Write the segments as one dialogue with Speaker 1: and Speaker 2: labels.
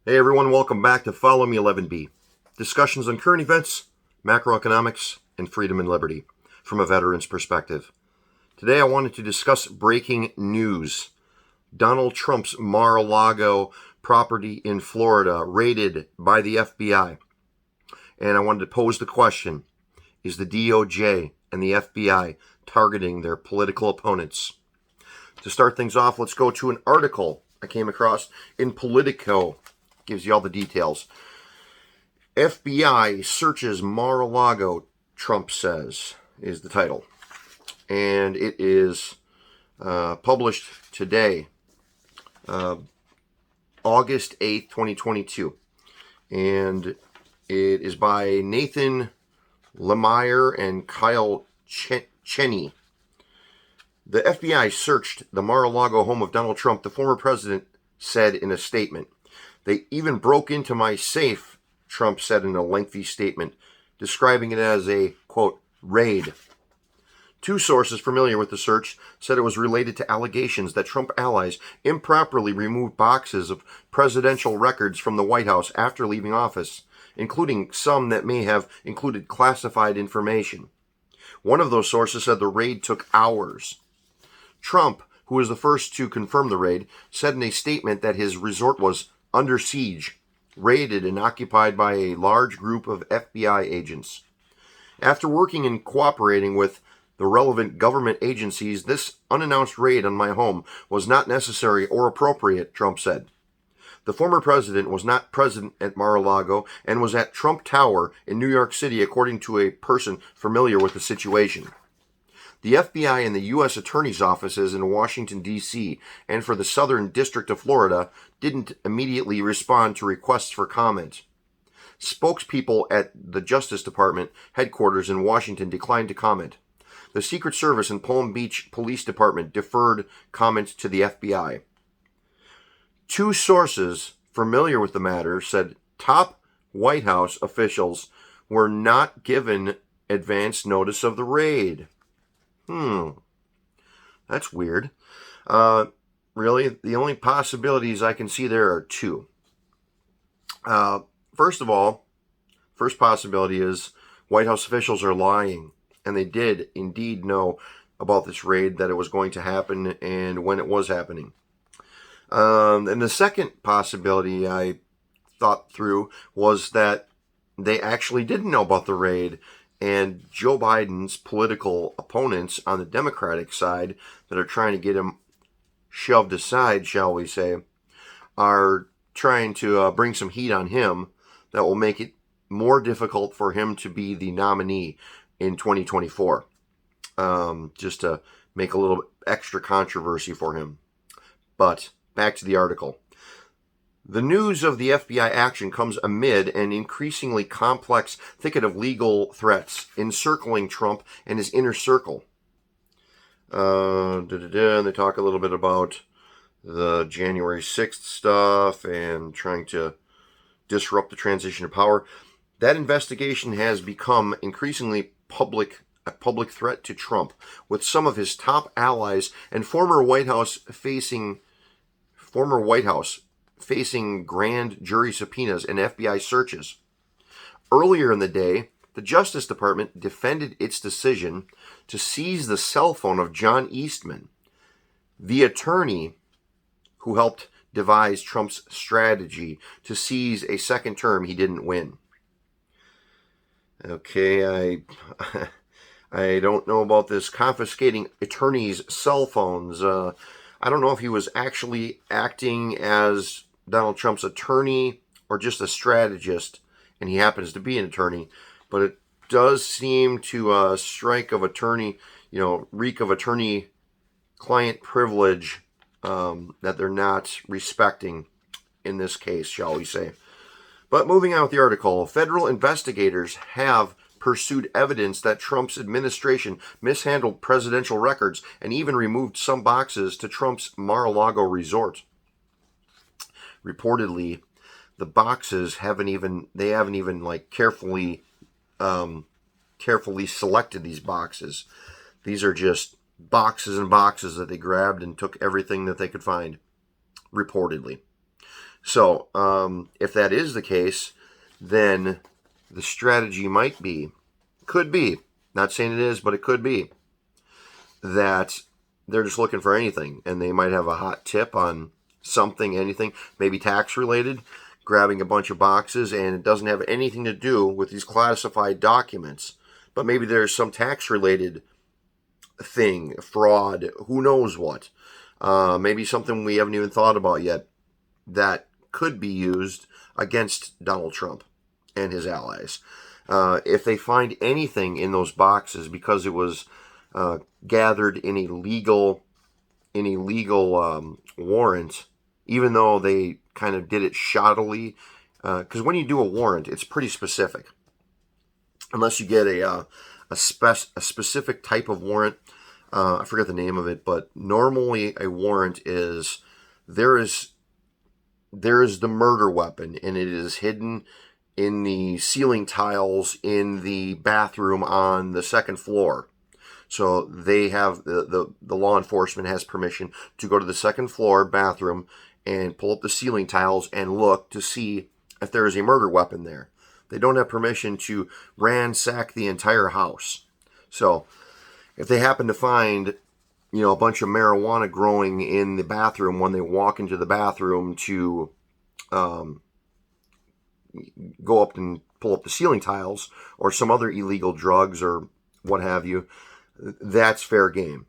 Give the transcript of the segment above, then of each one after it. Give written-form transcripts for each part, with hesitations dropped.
Speaker 1: Hey everyone, welcome back to Follow Me 11B. Discussions on current events, macroeconomics, and freedom and liberty from a veteran's perspective. Today I wanted to discuss breaking news. Donald Trump's Mar-a-Lago property in Florida raided by the FBI. And I wanted to pose the question, is the DOJ and the FBI targeting their political opponents? To start things off, let's go to an article I came across in Politico. Gives you all the details. FBI searches Mar-a-Lago, Trump says, is the title. And it is published today, August 8th, 2022. And it is by Nathan Lemire and Kyle Cheney. The FBI searched the Mar-a-Lago home of Donald Trump, the former president said in a statement. They even broke into my safe, Trump said in a lengthy statement, describing it as a, quote, raid. Two sources familiar with the search said it was related to allegations that Trump allies improperly removed boxes of presidential records from the White House after leaving office, including some that may have included classified information. One of those sources said the raid took hours. Trump, who was the first to confirm the raid, said in a statement that his resort was under siege, raided and occupied by a large group of FBI agents. After working and cooperating with the relevant government agencies, this unannounced raid on my home was not necessary or appropriate, Trump said. The former president was not present at Mar-a-Lago and was at Trump Tower in New York City, according to a person familiar with the situation. The FBI and the U.S. Attorney's offices in Washington, D.C., and for the Southern District of Florida didn't immediately respond to requests for comment. Spokespeople at the Justice Department headquarters in Washington declined to comment. The Secret Service and Palm Beach Police Department deferred comment to the FBI. Two sources familiar with the matter said top White House officials were not given advance notice of the raid. That's weird. Really, the only possibilities I can see there are two. First of all, first possibility is White House officials are lying, and they did indeed know about this raid, that it was going to happen, and when it was happening. And the second possibility I thought through was that they actually didn't know about the raid, and Joe Biden's political opponents on the Democratic side that are trying to get him shoved aside, shall we say, are trying to bring some heat on him that will make it more difficult for him to be the nominee in 2024. Just to make a little extra controversy for him. But back to the article. The news of the FBI action comes amid an increasingly complex thicket of legal threats encircling Trump and his inner circle. And they talk a little bit about the January 6th stuff and trying to disrupt the transition of power. That investigation has become increasingly a public threat to Trump, with some of his top allies and former White House facing grand jury subpoenas and FBI searches. Earlier in the day, the Justice Department defended its decision to seize the cell phone of John Eastman, the attorney who helped devise Trump's strategy to seize a second term he didn't win. Okay, I don't know about this confiscating attorneys' cell phones. I don't know if he was actually acting as Donald Trump's attorney or just a strategist, and he happens to be an attorney, but it does seem to reek of attorney-client privilege that they're not respecting in this case, shall we say. But moving on with the article, federal investigators have pursued evidence that Trump's administration mishandled presidential records and even removed some boxes to Trump's Mar-a-Lago resort. Reportedly, the boxes haven't even carefully selected these boxes. These are just boxes and boxes that they grabbed and took everything that they could find, reportedly. So, if that is the case, then the strategy could be, not saying it is, but it could be, that they're just looking for anything, and they might have a hot tip on something, anything, maybe tax related, grabbing a bunch of boxes, and it doesn't have anything to do with these classified documents, but maybe there's some tax related thing, fraud, who knows what, maybe something we haven't even thought about yet that could be used against Donald Trump and his allies. If they find anything in those boxes because it was gathered in a legal warrant, even though they kind of did it shoddily, because when you do a warrant, it's pretty specific. Unless you get a specific type of warrant, I forget the name of it, but normally a warrant is there is the murder weapon, and it is hidden in the ceiling tiles in the bathroom on the second floor. So they have the law enforcement has permission to go to the second floor bathroom and pull up the ceiling tiles and look to see if there is a murder weapon there. They don't have permission to ransack the entire house. So if they happen to find, a bunch of marijuana growing in the bathroom when they walk into the bathroom to go up and pull up the ceiling tiles, or some other illegal drugs or what have you, that's fair game.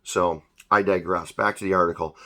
Speaker 1: So I digress. Back to the article.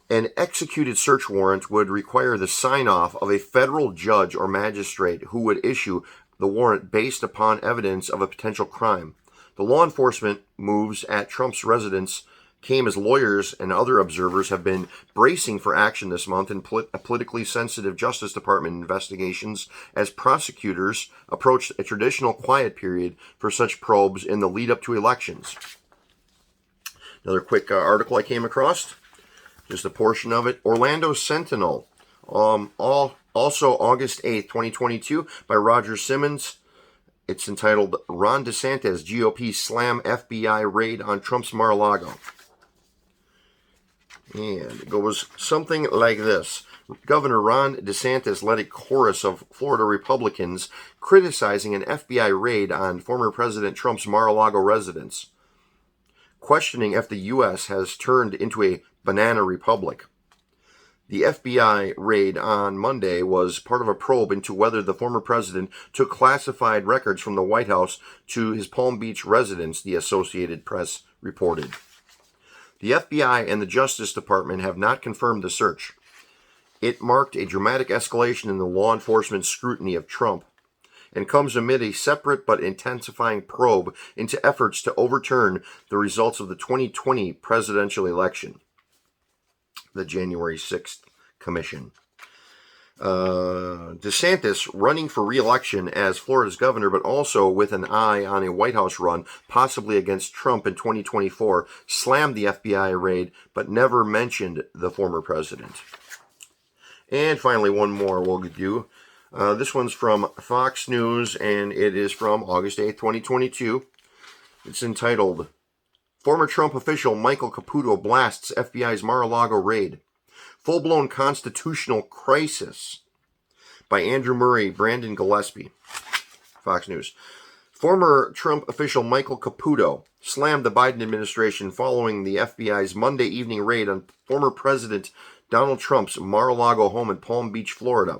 Speaker 1: An executed search warrant would require the sign-off of a federal judge or magistrate who would issue the warrant based upon evidence of a potential crime. The law enforcement moves at Trump's residence came as lawyers and other observers have been bracing for action this month in politically sensitive Justice Department investigations as prosecutors approach a traditional quiet period for such probes in the lead up to elections. Another quick article I came across, just a portion of it. Orlando Sentinel, also August 8th, 2022, by Roger Simmons. It's entitled, Ron DeSantis, GOP Slam FBI Raid on Trump's Mar-a-Lago. And it goes something like this. Governor Ron DeSantis led a chorus of Florida Republicans criticizing an FBI raid on former President Trump's Mar-a-Lago residence, questioning if the U.S. has turned into a banana republic. The FBI raid on Monday was part of a probe into whether the former president took classified records from the White House to his Palm Beach residence, the Associated Press reported. The FBI and the Justice Department have not confirmed the search. It marked a dramatic escalation in the law enforcement scrutiny of Trump and comes amid a separate but intensifying probe into efforts to overturn the results of the 2020 presidential election, the January 6th commission. DeSantis running for re-election as Florida's governor, but also with an eye on a White House run, possibly against Trump in 2024, slammed the FBI raid, but never mentioned the former president. And finally, one more we'll do. This one's from Fox News, and it is from August 8th, 2022. It's entitled, Former Trump official Michael Caputo blasts FBI's Mar-a-Lago raid. Full-blown constitutional crisis, by Andrew Murray, Brandon Gillespie. Fox News. Former Trump official Michael Caputo slammed the Biden administration following the FBI's Monday evening raid on former President Donald Trump's Mar-a-Lago home in Palm Beach, Florida.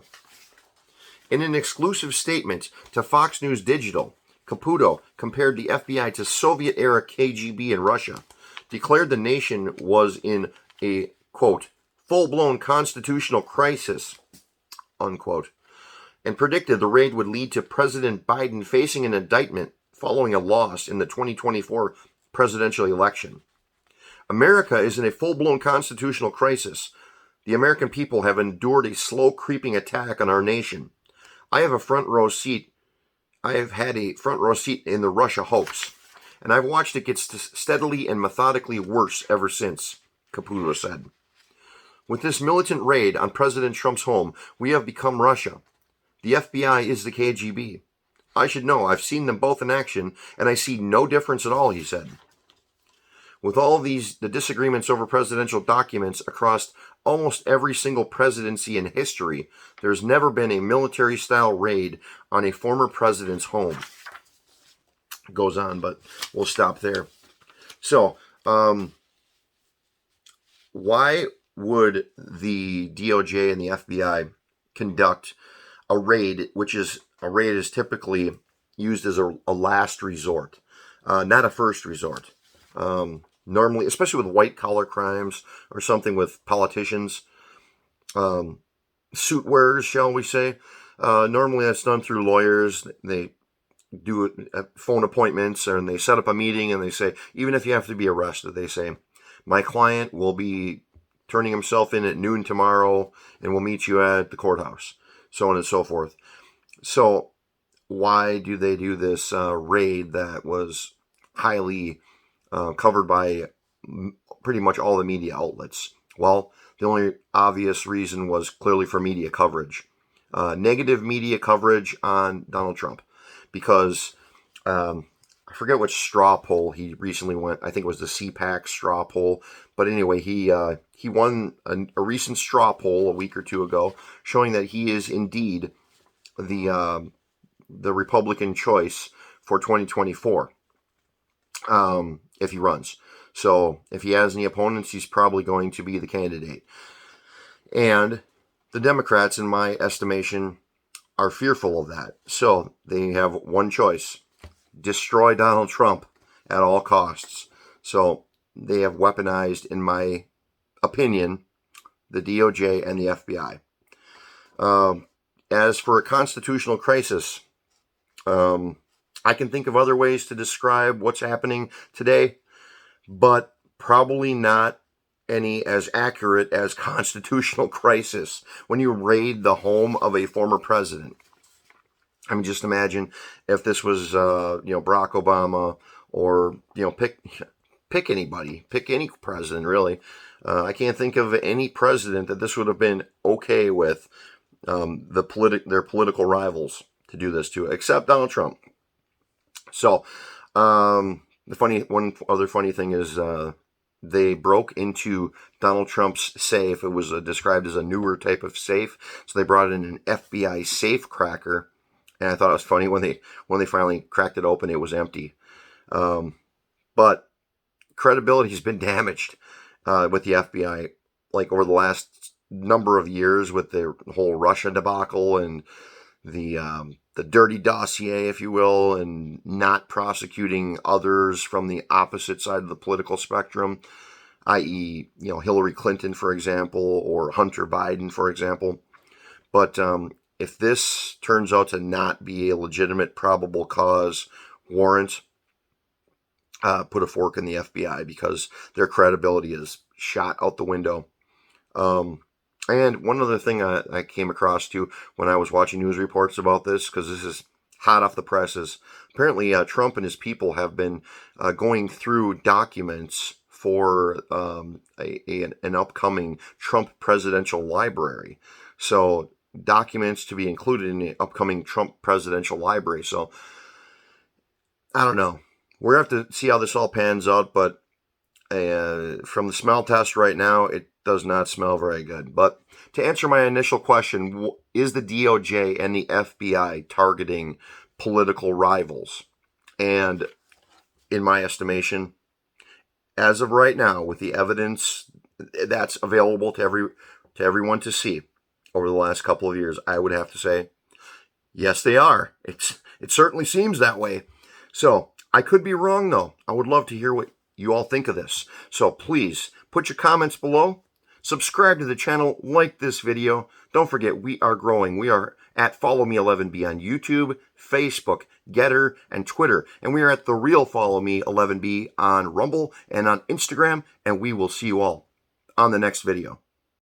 Speaker 1: In an exclusive statement to Fox News Digital, Caputo compared the FBI to Soviet-era KGB in Russia, declared the nation was in a, quote, full-blown constitutional crisis, unquote, and predicted the raid would lead to President Biden facing an indictment following a loss in the 2024 presidential election. America is in a full-blown constitutional crisis. The American people have endured a slow creeping attack on our nation. I have had a front row seat in the Russia hoax, and I've watched it get steadily and methodically worse ever since, Caputo said. With this militant raid on President Trump's home, we have become Russia. The FBI is the KGB. I should know. I've seen them both in action, and I see no difference at all, he said. With all the disagreements over presidential documents across almost every single presidency in history, there's never been a military-style raid on a former president's home. It goes on, but we'll stop there. So, why would the DOJ and the FBI conduct a raid, a raid is typically used as a last resort, not a first resort. Normally, especially with white-collar crimes or something with politicians, suit wearers, shall we say, normally that's done through lawyers. They do phone appointments, and they set up a meeting, and they say, even if you have to be arrested, they say, my client will be turning himself in at noon tomorrow, and we'll meet you at the courthouse, so on and so forth. So why do they do this raid that was highly covered by pretty much all the media outlets? Well, the only obvious reason was clearly for media coverage. Negative media coverage on Donald Trump, because I forget which straw poll he recently went. I think it was the CPAC straw poll. But anyway, he won a recent straw poll a week or two ago, showing that he is indeed the Republican choice for 2024 if he runs. So if he has any opponents, he's probably going to be the candidate. And the Democrats, in my estimation, are fearful of that. So they have one choice: destroy Donald Trump at all costs. So they have weaponized, in my opinion, the DOJ and the FBI. As for a constitutional crisis, I can think of other ways to describe what's happening today, but probably not any as accurate as constitutional crisis when you raid the home of a former president. I mean, just imagine if this was, Barack Obama, or, pick anybody, pick any president, really. I can't think of any president that this would have been okay with their political rivals to do this to, except Donald Trump. So, one other funny thing is they broke into Donald Trump's safe. It was described as a newer type of safe, so they brought in an FBI safe cracker. And I thought it was funny when they finally cracked it open, it was empty. But credibility has been damaged with the FBI, like over the last number of years, with the whole Russia debacle and the dirty dossier, if you will, and not prosecuting others from the opposite side of the political spectrum, i.e., Hillary Clinton, for example, or Hunter Biden, for example. But if this turns out to not be a legitimate probable cause warrant, put a fork in the FBI, because their credibility is shot out the window. And one other thing I came across too when I was watching news reports about this, because this is hot off the presses, apparently Trump and his people have been going through documents for an upcoming Trump presidential library. So documents to be included in the upcoming Trump presidential library. So I don't know. We're going to have to see how this all pans out, but from the smell test right now, it does not smell very good. But to answer my initial question, is the DOJ and the FBI targeting political rivals? And in my estimation, as of right now, with the evidence that's available to everyone to see over the last couple of years, I would have to say, yes, they are. It certainly seems that way. So I could be wrong, though. I would love to hear what you all think of this. So please put your comments below. Subscribe to the channel, like this video. Don't forget, we are growing. We are at Follow Me 11B on YouTube, Facebook, Gettr, and Twitter. And we are at The Real Follow Me 11B on Rumble and on Instagram. And we will see you all on the next video.